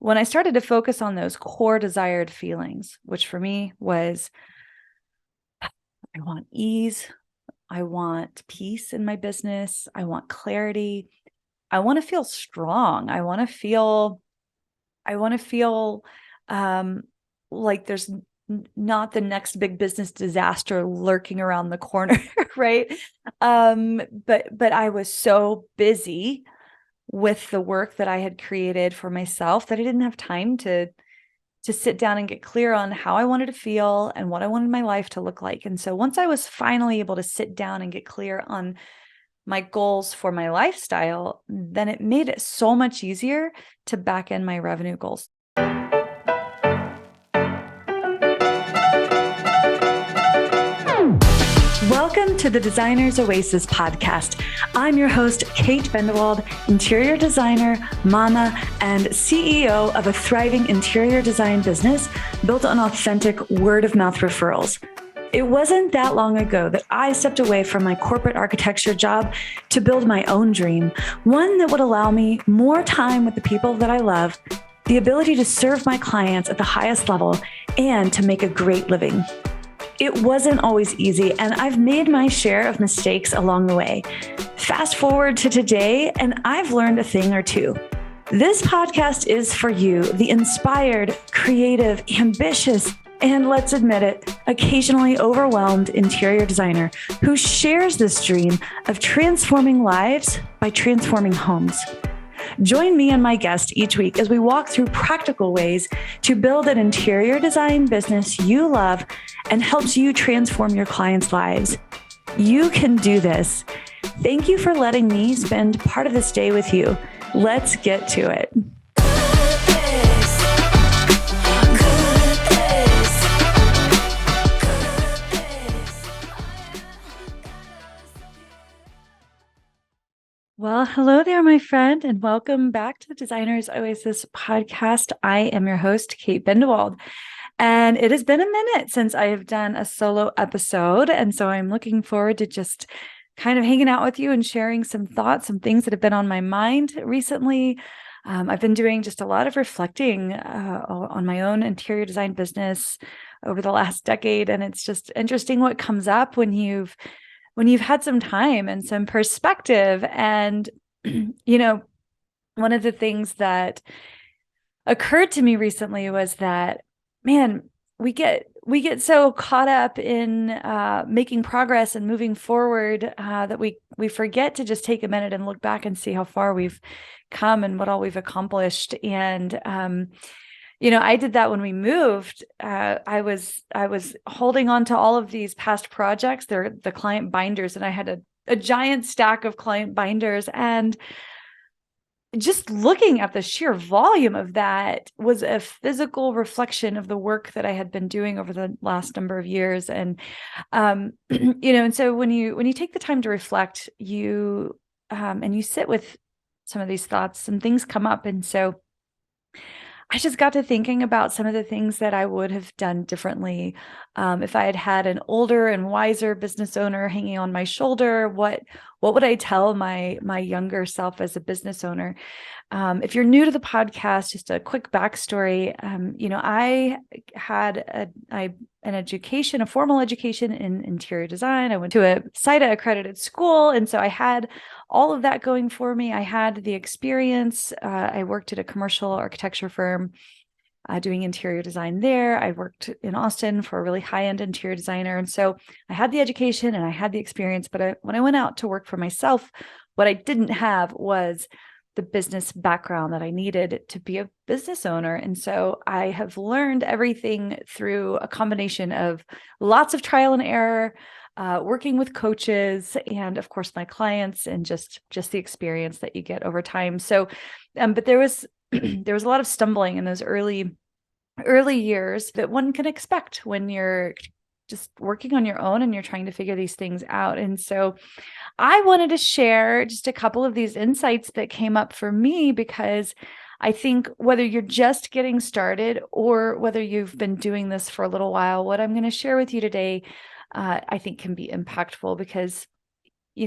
when I started to focus on those core desired feelings, which for me was, I want ease, I want peace in my business, I want clarity, I want to feel strong, I want to feel um, like there's not the next big business disaster lurking around the corner, right? But I was so busy with the work that I had created for myself that I didn't have time to sit down and get clear on how I wanted to feel and what I wanted my life to look like. And so once I was finally able to sit down and get clear on my goals for my lifestyle, then it made it so much easier to back in my revenue goals. Welcome to the Designer's Oasis podcast. I'm your host, Kate Bendewald, interior designer, mama, and CEO of a thriving interior design business built on authentic word-of-mouth referrals. It wasn't that long ago that I stepped away from my corporate architecture job to build my own dream, one that would allow me more time with the people that I love, the ability to serve my clients at the highest level, and to make a great living. It wasn't always easy, and I've made my share of mistakes along the way. Fast forward to today, and I've learned a thing or two. This podcast is for you, the inspired, creative, ambitious, and let's admit it, occasionally overwhelmed interior designer who shares this dream of transforming lives by transforming homes. Join me and my guest each week as we walk through practical ways to build an interior design business you love and helps you transform your clients' lives. You can do this. Thank you for letting me spend part of this day with you. Let's get to it. Well, hello there, my friend, and welcome back to the Designer's Oasis podcast. I am your host, Kate Bendewald, and it has been a minute since I have done a solo episode, and so I'm looking forward to just kind of hanging out with you and sharing some thoughts, some things that have been on my mind recently. I've been doing just a lot of reflecting on my own interior design business over the last decade, and it's just interesting what comes up when you've had some time and some perspective. And, one of the things that occurred to me recently was that, man, we get so caught up in making progress and moving forward that we forget to just take a minute and look back and see how far we've come and what all we've accomplished. And I did that when we moved. I was holding on to all of these past projects. They're the client binders, and I had a giant stack of client binders. And just looking at the sheer volume of that was a physical reflection of the work that I had been doing over the last number of years. And and so when you take the time to reflect, you and you sit with some of these thoughts, some things come up, and so I just got to thinking about some of the things that I would have done differently if I had had an older and wiser business owner hanging on my shoulder. What would I tell my younger self as a business owner? If you're new to the podcast, just a quick backstory. I had an education, a formal education in interior design. I went to a CITA accredited school, and so I had all of that going for me. I had the experience. I worked at a commercial architecture firm doing interior design there. I worked in Austin for a really high-end interior designer. And so I had the education and I had the experience, but when I went out to work for myself, what I didn't have was the business background that I needed to be a business owner. And so I have learned everything through a combination of lots of trial and error, working with coaches, and of course my clients, and just the experience that you get over time. So, but there was there was a lot of stumbling in those early years that one can expect when you're just working on your own and you're trying to figure these things out. And so I wanted to share just a couple of these insights that came up for me, because I think whether you're just getting started or whether you've been doing this for a little while, what I'm going to share with you today, I think can be impactful, because,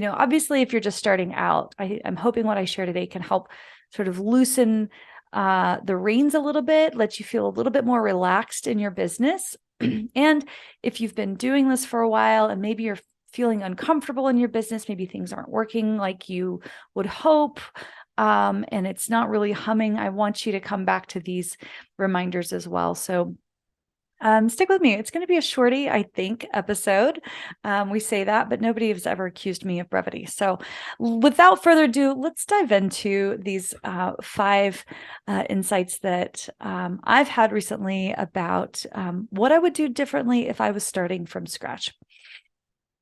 obviously if you're just starting out, I'm hoping what I share today can help sort of loosen the reins a little bit, let you feel a little bit more relaxed in your business. And if you've been doing this for a while and maybe you're feeling uncomfortable in your business, maybe things aren't working like you would hope, and it's not really humming, I want you to come back to these reminders as well. So stick with me. It's going to be a shorty, I think, episode. We say that, but nobody has ever accused me of brevity. So without further ado, let's dive into these 5 insights that I've had recently about what I would do differently if I was starting from scratch.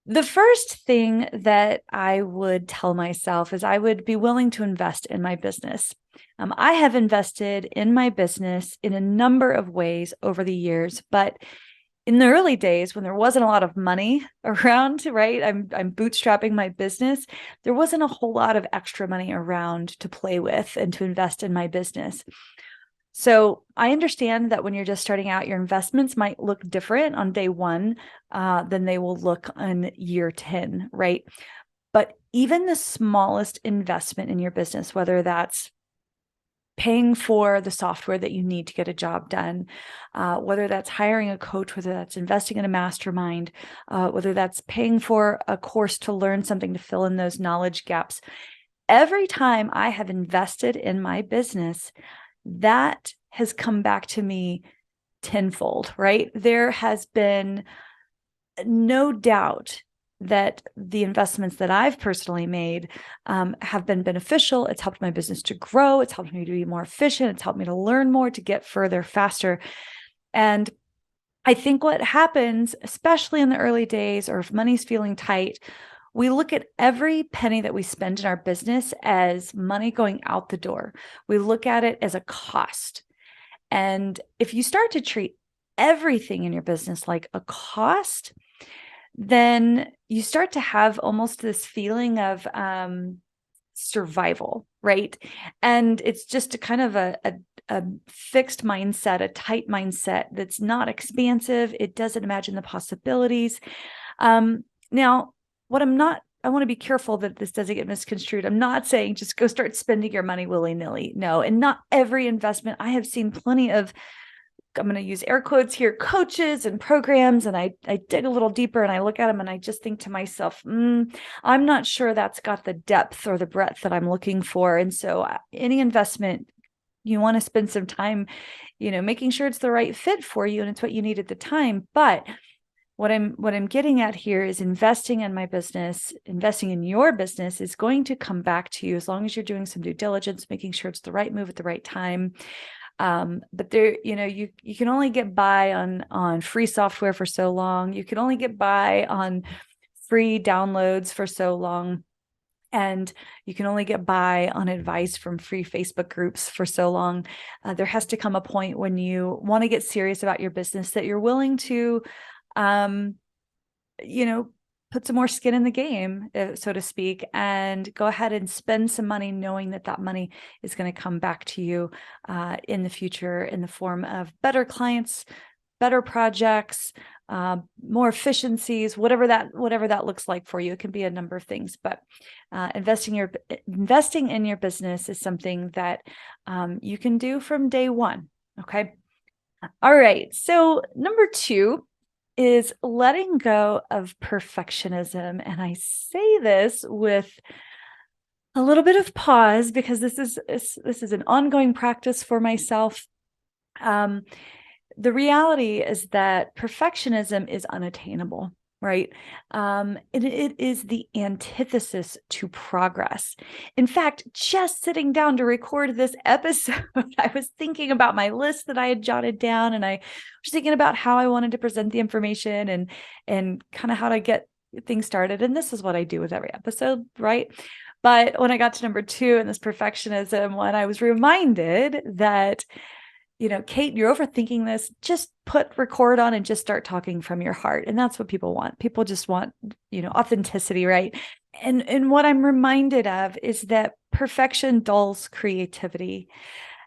The first thing that I would tell myself is I would be willing to invest in my business. I have invested in my business in a number of ways over the years, but in the early days when there wasn't a lot of money around, right? I'm bootstrapping my business. There wasn't a whole lot of extra money around to play with and to invest in my business. So I understand that when you're just starting out, your investments might look different on day 1 than they will look on year 10, right? But even the smallest investment in your business, whether that's paying for the software that you need to get a job done, whether that's hiring a coach, whether that's investing in a mastermind, whether that's paying for a course to learn something to fill in those knowledge gaps. Every time I have invested in my business, that has come back to me tenfold, right? There has been no doubt that the investments that I've personally made have been beneficial. It's helped my business to grow. It's helped me to be more efficient. It's helped me to learn more, to get further, faster. And I think what happens, especially in the early days, or if money's feeling tight, we look at every penny that we spend in our business as money going out the door. We look at it as a cost. And if you start to treat everything in your business like a cost, then you start to have almost this feeling of survival, right? And it's just a kind of a fixed mindset, a tight mindset that's not expansive. It doesn't imagine the possibilities. Now, I want to be careful that this doesn't get misconstrued. I'm not saying just go start spending your money willy-nilly. No, and not every investment. I have seen plenty of, I'm going to use air quotes here, coaches and programs, and I dig a little deeper and I look at them and I just think to myself, I'm not sure that's got the depth or the breadth that I'm looking for. And so any investment, you want to spend some time, making sure it's the right fit for you and it's what you need at the time. But what I'm getting at here is investing in my business, investing in your business is going to come back to you as long as you're doing some due diligence, making sure it's the right move at the right time. But there, you can only get by on free software for so long. You can only get by on free downloads for so long. And you can only get by on advice from free Facebook groups for so long. There has to come a point when you want to get serious about your business that you're willing to put some more skin in the game, so to speak, and go ahead and spend some money knowing that that money is going to come back to you in the future in the form of better clients, better projects, more efficiencies, whatever that looks like for you. It can be a number of things, but investing in your business is something that you can do from day 1. Okay. All right. So number 2 is letting go of perfectionism. And I say this with a little bit of pause because this is an ongoing practice for myself. The reality is that perfectionism is unattainable, right? It is the antithesis to progress. In fact, just sitting down to record this episode, I was thinking about my list that I had jotted down, and I was thinking about how I wanted to present the information and kind of how to get things started. And this is what I do with every episode, right? But when I got to number 2 in this perfectionism one, I was reminded that Kate, you're overthinking this. Just put record on and just start talking from your heart. And that's what people want. People just want, authenticity, right? And what I'm reminded of is that perfection dulls creativity.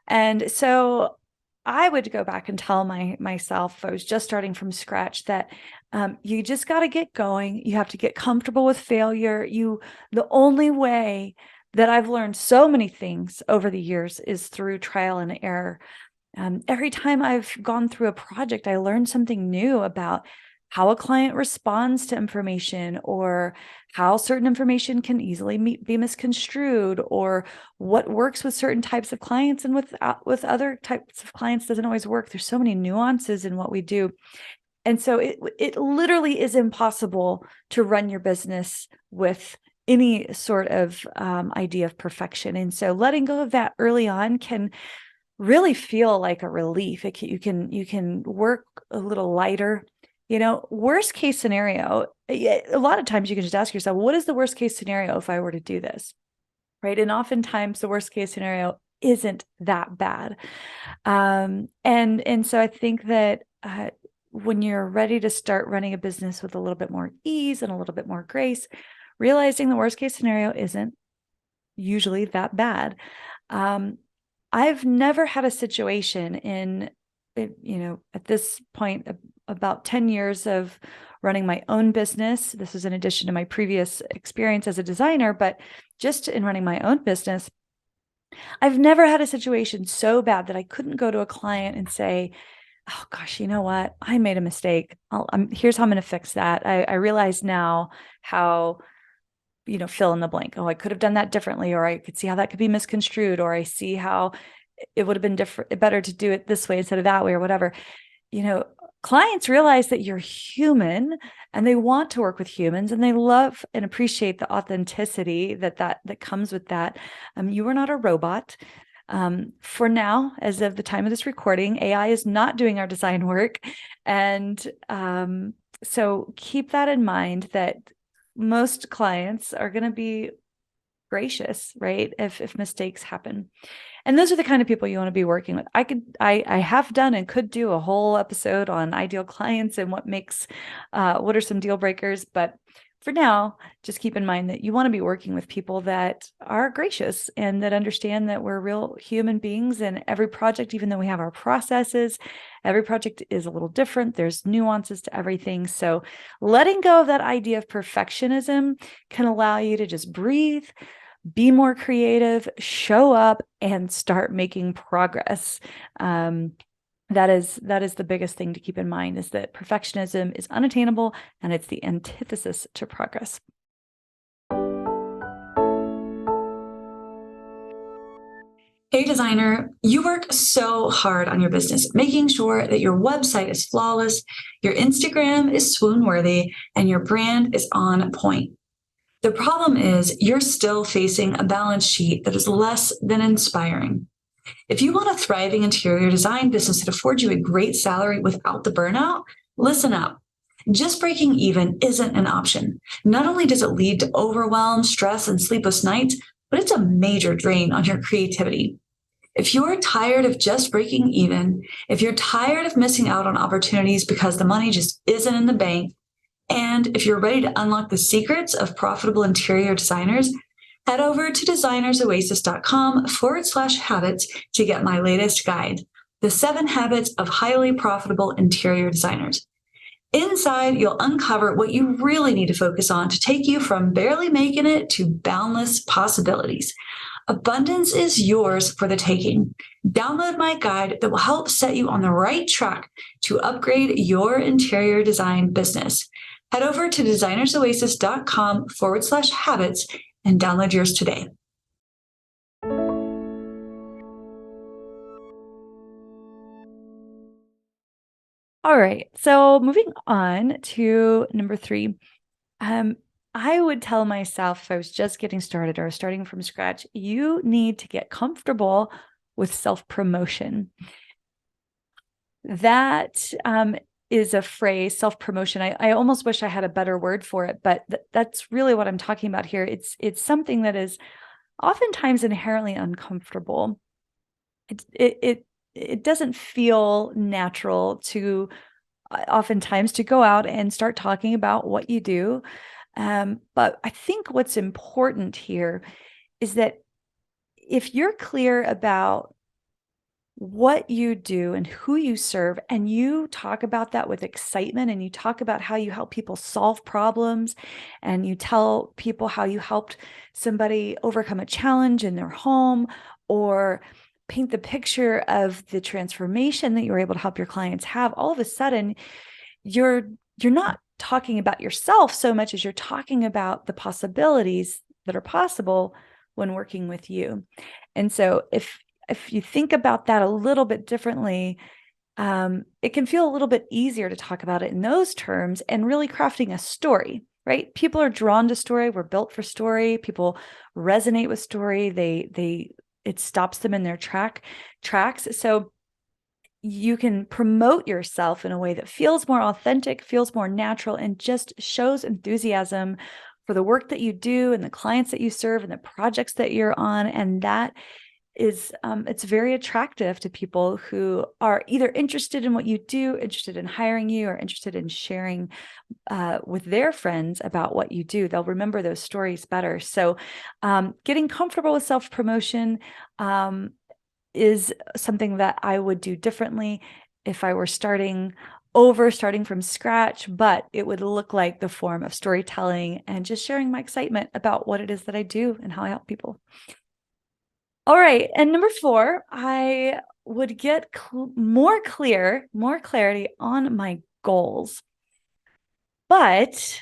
And so I would go back and tell myself, if I was just starting from scratch, that you just got to get going. You have to get comfortable with failure. The only way that I've learned so many things over the years is through trial and error. Every time I've gone through a project, I learned something new about how a client responds to information, or how certain information can easily be misconstrued, or what works with certain types of clients and with other types of clients doesn't always work. There's so many nuances in what we do. And so it literally is impossible to run your business with any sort of idea of perfection. And so letting go of that early on can really feel like a relief. You can work a little lighter. Worst case scenario, a lot of times you can just ask yourself, what is the worst case scenario if I were to do this? Right. And oftentimes the worst case scenario isn't that bad. And so I think that when you're ready to start running a business with a little bit more ease and a little bit more grace, realizing the worst case scenario isn't usually that bad. I've never had a situation at this point, about 10 years of running my own business. This is in addition to my previous experience as a designer, but just in running my own business, I've never had a situation so bad that I couldn't go to a client and say, oh gosh, you know what? I made a mistake. Here's how I'm going to fix that. I realize now how, fill in the blank. Oh, I could have done that differently, or I could see how that could be misconstrued, or I see how it would have been better to do it this way instead of that way, or whatever. Clients realize that you're human and they want to work with humans, and they love and appreciate the authenticity that comes with that. You are not a robot. For now, as of the time of this recording, AI is not doing our design work. And so keep that in mind, that most clients are going to be gracious, right? If mistakes happen. And those are the kind of people you want to be working with. I have done and could do a whole episode on ideal clients and what are some deal breakers. But for now, just keep in mind that you want to be working with people that are gracious and that understand that we're real human beings. And every project, even though we have our processes, every project is a little different. There's nuances to everything. So letting go of that idea of perfectionism can allow you to just breathe, be more creative, show up, and start making progress. That is the biggest thing to keep in mind, is that perfectionism is unattainable and it's the antithesis to progress. Hey designer, you work so hard on your business, making sure that your website is flawless, your Instagram is swoon-worthy, and your brand is on point. The problem is you're still facing a balance sheet that is less than inspiring. If you want a thriving interior design business that affords you a great salary without the burnout, listen up. Just breaking even isn't an option. Not only does it lead to overwhelm, stress, and sleepless nights, but it's a major drain on your creativity. If you're tired of just breaking even, if you're tired of missing out on opportunities because the money just isn't in the bank, and if you're ready to unlock the secrets of profitable interior designers, head over to designersoasis.com/habits to get my latest guide, The 7 Habits of Highly Profitable Interior Designers. Inside, you'll uncover what you really need to focus on to take you from barely making it to boundless possibilities. Abundance is yours for the taking. Download my guide that will help set you on the right track to upgrade your interior design business. Head over to designersoasis.com/habits and download yours today. All right. So moving on to number 3, I would tell myself, if I was just getting started or starting from scratch, you need to get comfortable with self-promotion. That is a phrase, self-promotion. I almost wish I had a better word for it, but that's really what I'm talking about here. It's something that is oftentimes inherently uncomfortable. It doesn't feel natural to oftentimes to go out and start talking about what you do. But I think what's important here is that if you're clear about what you do and who you serve, and you talk about that with excitement, and you talk about how you help people solve problems, and you tell people how you helped somebody overcome a challenge in their home, or paint the picture of the transformation that you were able to help your clients have, all of a sudden you're not talking about yourself so much as you're talking about the possibilities that are possible when working with you. And so if you think about that a little bit differently, it can feel a little bit easier to talk about it in those terms and really crafting a story, right? People are drawn to story. We're built for story. People resonate with story. It stops them in their tracks. So you can promote yourself in a way that feels more authentic, feels more natural, and just shows enthusiasm for the work that you do and the clients that you serve and the projects that you're on. And that is, it's very attractive to people who are either interested in what you do, interested in hiring you, or interested in sharing with their friends about what you do. They'll remember those stories better. So getting comfortable with self-promotion is something that I would do differently if I were starting from scratch, but it would look like the form of storytelling and just sharing my excitement about what it is that I do and how I help people. All right. And number 4, I would get more clarity on my goals. But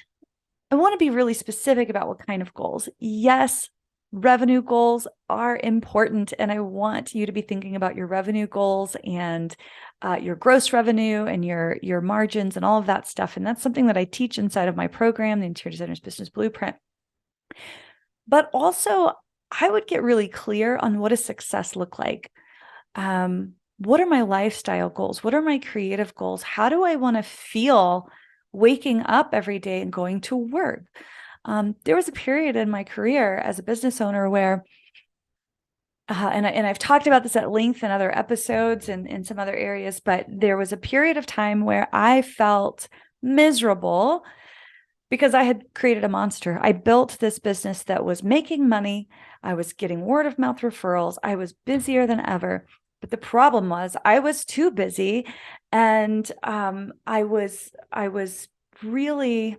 I want to be really specific about what kind of goals. Yes, revenue goals are important, and I want you to be thinking about your revenue goals and your gross revenue and your margins and all of that stuff. And that's something that I teach inside of my program, the Interior Designer's Business Blueprint. But also, I would get really clear on what does success look like. What are my lifestyle goals? What are my creative goals? How do I want to feel waking up every day and going to work? There was a period in my career as a business owner where, and I've talked about this at length in other episodes and in some other areas, but there was a period of time where I felt miserable because I had created a monster. I built this business that was making money. I was getting word of mouth referrals. I was busier than ever. But the problem was I was too busy, and I was really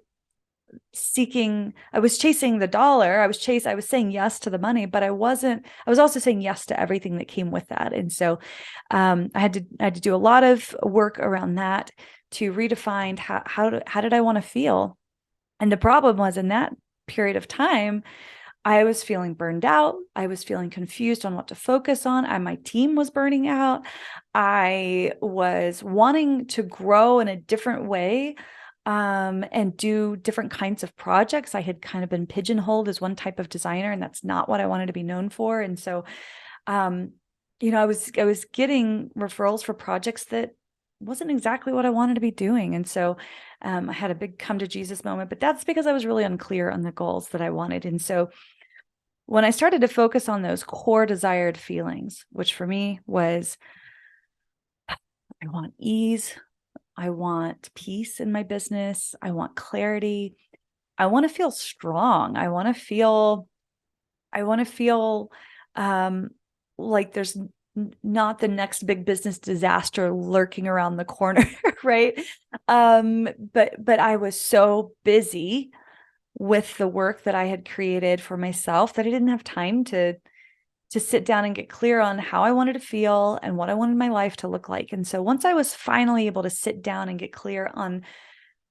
I was chasing the dollar. I was saying yes to the money, but I was also saying yes to everything that came with that. And so I had to do a lot of work around that to redefine how did I want to feel. And the problem was, in that period of time, I was feeling burned out. I was feeling confused on what to focus on. My team was burning out. I was wanting to grow in a different way, and do different kinds of projects. I had kind of been pigeonholed as one type of designer, and that's not what I wanted to be known for. And so, I was getting referrals for projects that wasn't exactly what I wanted to be doing. And so I had a big come to Jesus moment, but that's because I was really unclear on the goals that I wanted. And so when I started to focus on those core desired feelings, which for me was, I want ease, I want peace in my business, I want clarity, I want to feel strong, I want to feel like there's not the next big business disaster lurking around the corner, right? But I was so busy with the work that I had created for myself that I didn't have time to sit down and get clear on how I wanted to feel and what I wanted my life to look like. And so once I was finally able to sit down and get clear on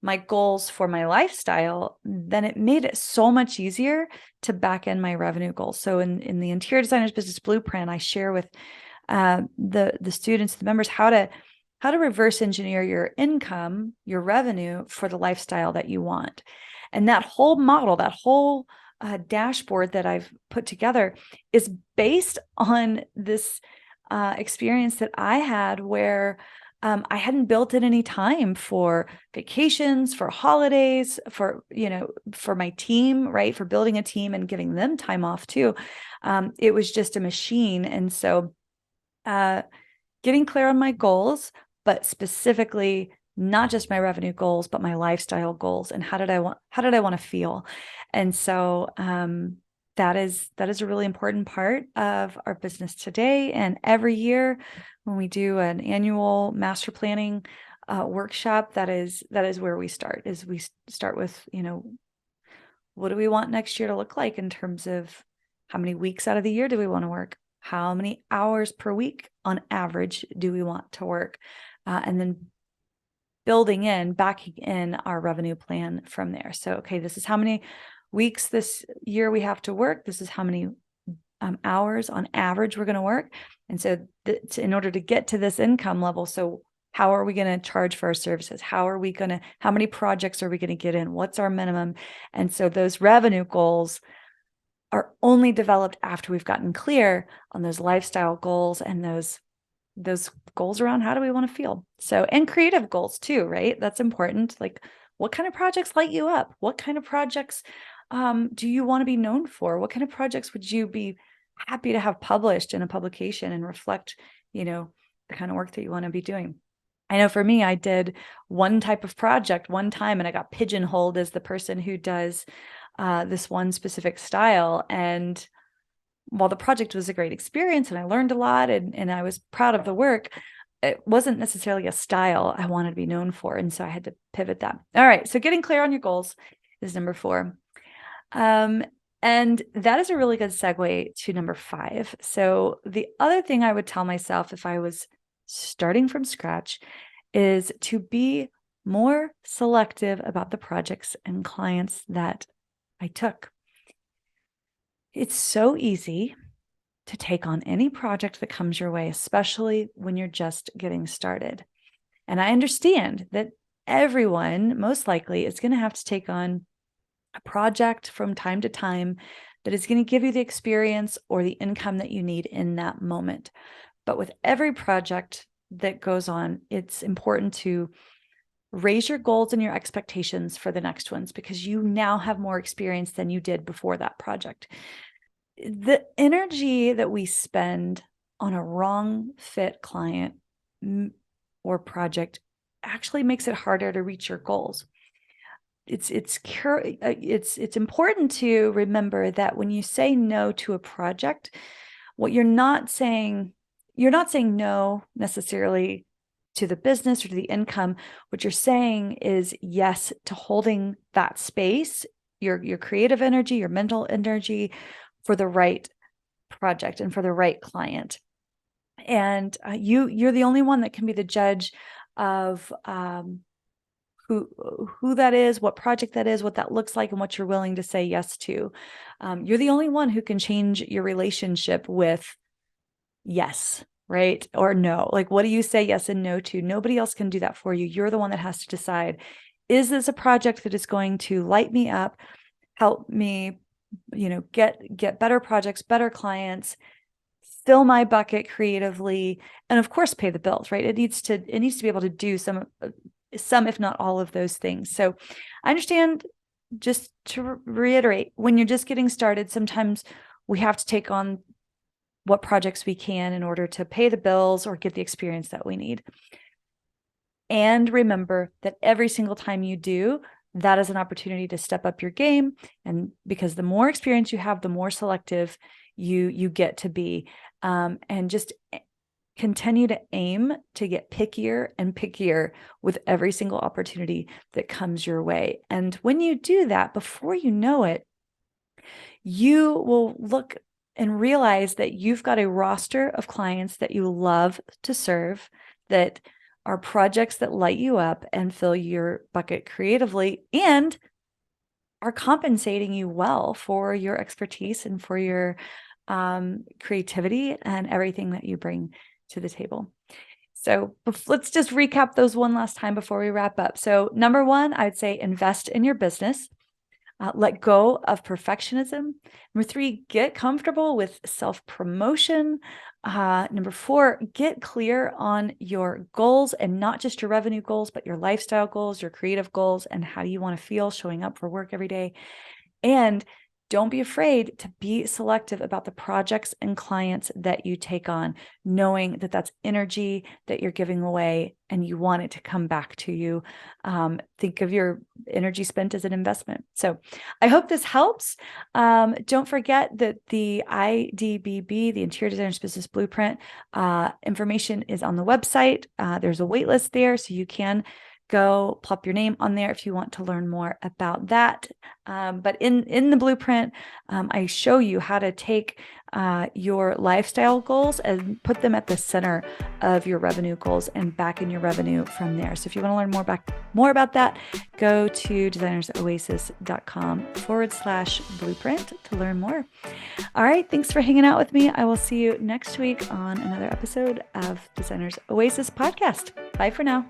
my goals for my lifestyle, then it made it so much easier to back end my revenue goals. So in the Interior Designer's Business Blueprint, I share with the students, the members, how to reverse engineer your income, your revenue for the lifestyle that you want. And that whole model, that whole dashboard that I've put together is based on this experience that I had where I hadn't built in any time for vacations, for holidays, for my team, right? For building a team and giving them time off too. It was just a machine. And so getting clear on my goals, but specifically not just my revenue goals, but my lifestyle goals, and how did I want to feel. And so that is a really important part of our business today. And every year when we do an annual master planning workshop, that is where we start, is we start with, what do we want next year to look like in terms of how many weeks out of the year do we want to work? How many hours per week on average do we want to work? And then backing in our revenue plan from there. So, okay, this is how many weeks this year we have to work. This is how many hours on average we're going to work. And so in order to get to this income level, so how are we going to charge for our services? How many projects are we going to get in? What's our minimum? And so those revenue goals are only developed after we've gotten clear on those lifestyle goals and those goals around how do we want to feel. So, and creative goals too, right? That's important. Like, what kind of projects light you up? What kind of projects do you want to be known for? What kind of projects would you be happy to have published in a publication and reflect, the kind of work that you want to be doing? I know for me, I did one type of project one time and I got pigeonholed as the person who does this one specific style. And while the project was a great experience and I learned a lot and I was proud of the work, it wasn't necessarily a style I wanted to be known for. And so I had to pivot that. All right. So getting clear on your goals is number 4. And that is a really good segue to number 5. So the other thing I would tell myself if I was starting from scratch is to be more selective about the projects and clients that I took. It's so easy to take on any project that comes your way, especially when you're just getting started. And I understand that everyone most likely is going to have to take on a project from time to time that is going to give you the experience or the income that you need in that moment. But with every project that goes on, it's important to raise your goals and your expectations for the next ones because you now have more experience than you did before that project. The energy that we spend on a wrong fit client or project actually makes it harder to reach your goals. It's important to remember that when you say no to a project, what you're not saying no necessarily to the business or to the income. What you're saying is yes to holding that space, your creative energy, your mental energy for the right project and for the right client. And you're the only one that can be the judge of who that is, what project that is, what that looks like, and what you're willing to say yes to. You're the only one who can change your relationship with yes, right? Or no. Like, what do you say yes and no to? Nobody else can do that for you. You're the one that has to decide, is this a project that is going to light me up, help me, get better projects, better clients, fill my bucket creatively, and of course, pay the bills, right? It needs to be able to do some, if not all of those things. So I understand, just to reiterate, when you're just getting started, sometimes we have to take on what projects we can in order to pay the bills or get the experience that we need. And remember that every single time you do, that is an opportunity to step up your game. And because the more experience you have, the more selective you get to be. And just continue to aim to get pickier and pickier with every single opportunity that comes your way. And when you do that, before you know it, you will look and realize that you've got a roster of clients that you love to serve, that are projects that light you up and fill your bucket creatively and are compensating you well for your expertise and for your creativity and everything that you bring to the table. So let's just recap those one last time before we wrap up. So number 1, I'd say invest in your business. Let go of perfectionism. Number 3, get comfortable with self-promotion. Number 4, get clear on your goals, and not just your revenue goals, but your lifestyle goals, your creative goals, and how do you want to feel showing up for work every day. And don't be afraid to be selective about the projects and clients that you take on, knowing that that's energy that you're giving away and you want it to come back to you. Think of your energy spent as an investment. So I hope this helps. Don't forget that the IDBB, the Interior Designers Business Blueprint, information is on the website. There's a wait list there, so you can go plop your name on there if you want to learn more about that. But in the blueprint, I show you how to take your lifestyle goals and put them at the center of your revenue goals and back in your revenue from there. So if you want to learn more about that, go to designersoasis.com/blueprint to learn more. All right. Thanks for hanging out with me. I will see you next week on another episode of Designers Oasis podcast. Bye for now.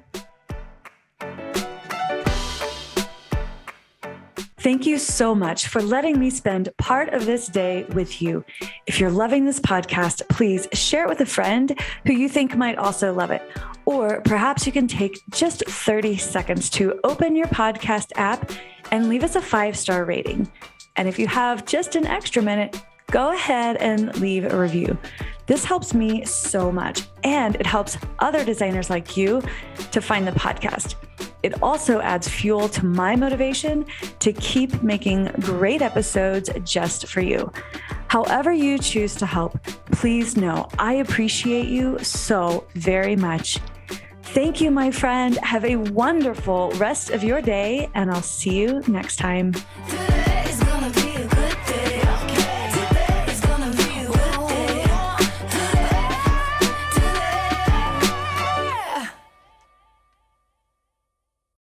Thank you so much for letting me spend part of this day with you. If you're loving this podcast, please share it with a friend who you think might also love it. Or perhaps you can take just 30 seconds to open your podcast app and leave us a 5-star rating. And if you have just an extra minute, go ahead and leave a review. This helps me so much, and it helps other designers like you to find the podcast. It also adds fuel to my motivation to keep making great episodes just for you. However you choose to help, please know I appreciate you so very much. Thank you, my friend. Have a wonderful rest of your day, and I'll see you next time.